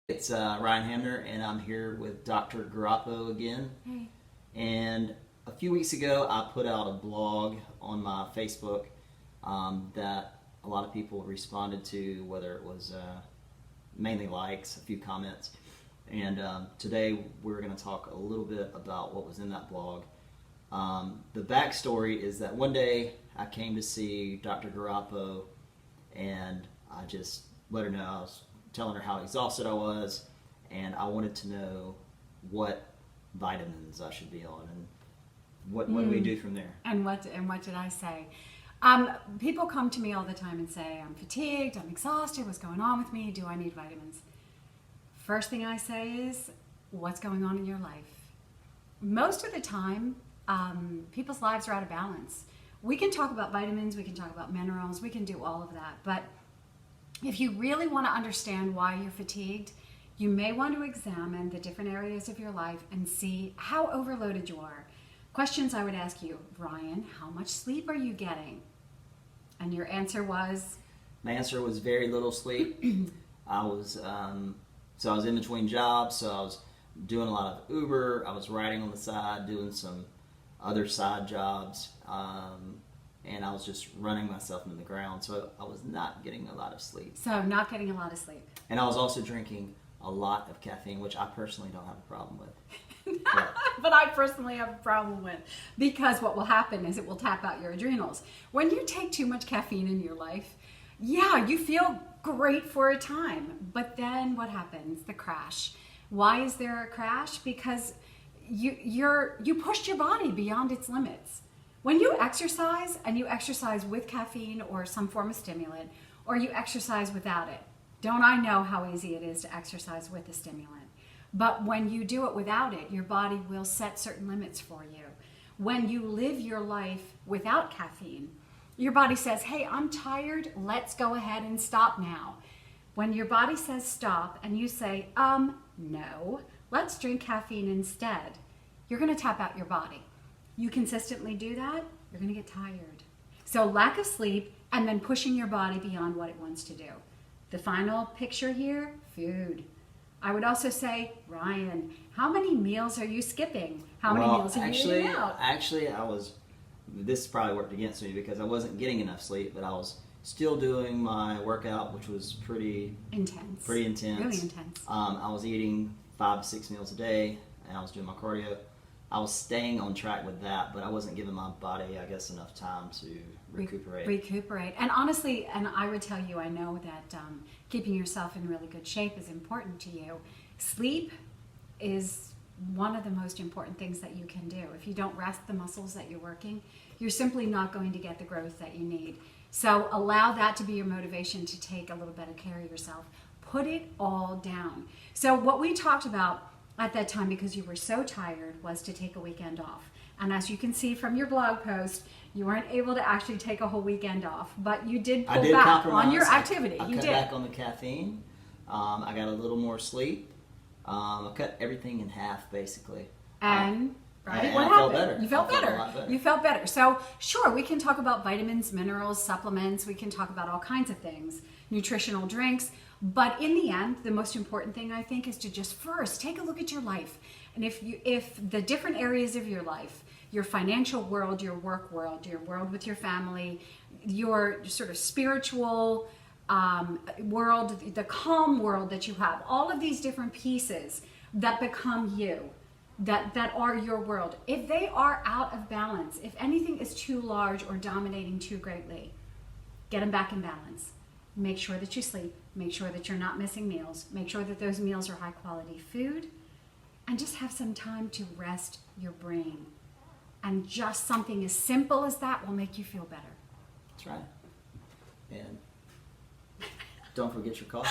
It's Ryan Hamner, and I'm here with Dr. Garoppo again. Hey. And a few weeks ago, I put out a blog on my Facebook that a lot of people responded to, whether it was mainly likes, a few comments. And today, we're going to talk a little bit about what was in that blog. The backstory is that one day I came to see Dr. Garoppo, and I just let her know I was telling her how exhausted I was, and I wanted to know what vitamins I should be on, and what do we do from there? And what did I say? People come to me all the time and say, I'm fatigued, I'm exhausted, what's going on with me? Do I need vitamins? First thing I say is, what's going on in your life? Most of the time, people's lives are out of balance. We can talk about vitamins, we can talk about minerals, we can do all of that, but if you really want to understand why you're fatigued, you may want to examine the different areas of your life and see how overloaded you are. Questions I would ask you, Ryan, how much sleep are you getting? And your answer was? My answer was very little sleep. I was in between jobs, so I was doing a lot of Uber. I was writing on the side, doing some other side jobs. And I was just running myself into the ground, so I was not getting a lot of sleep. So not getting a lot of sleep. And I was also drinking a lot of caffeine, which I personally don't have a problem with. But I personally have a problem with, because what will happen is it will tap out your adrenals. When you take too much caffeine in your life, yeah, you feel great for a time, but then what happens? The crash. Why is there a crash? Because you pushed your body beyond its limits. When you exercise, and you exercise with caffeine or some form of stimulant, or you exercise without it, don't I know how easy it is to exercise with a stimulant? But when you do it without it, your body will set certain limits for you. When you live your life without caffeine, your body says, hey, I'm tired, let's go ahead and stop now. When your body says stop and you say, no, let's drink caffeine instead, you're going to tap out your body. You consistently do that, you're going to get tired. So lack of sleep and then pushing your body beyond what it wants to do. The final picture here, food. I would also say, Ryan, how many meals are you skipping? How many meals are you eating out? Actually, this probably worked against me because I wasn't getting enough sleep, but I was still doing my workout, which was pretty intense. Really intense. I was eating 5 to 6 meals a day, and I was doing my cardio. I was staying on track with that, but I wasn't giving my body, I guess, enough time to recuperate. And honestly, and I would tell you, I know that keeping yourself in really good shape is important to you. Sleep is one of the most important things that you can do. If you don't rest the muscles that you're working, you're simply not going to get the growth that you need. So allow that to be your motivation to take a little better care of yourself. Put it all down. So what we talked about at that time, because you were so tired, was to take a weekend off. And as you can see from your blog post, you weren't able to actually take a whole weekend off, but you did pull back on your activity. I cut back on the caffeine. I got a little more sleep. I cut everything in half, basically. And what happened? Felt better. You felt better. A lot better. You felt better. So sure, we can talk about vitamins, minerals, supplements. We can talk about all kinds of things, nutritional drinks. But in the end, the most important thing, I think, is to just first take a look at your life. And if the different areas of your life, your financial world, your work world, your world with your family, your sort of spiritual world, the calm world that you have, all of these different pieces that become you, that are your world, if they are out of balance, if anything is too large or dominating too greatly, get them back in balance. Make sure that you sleep. Make sure that you're not missing meals. Make sure that those meals are high quality food. And just have some time to rest your brain. And just something as simple as that will make you feel better. That's right. And don't forget your coffee.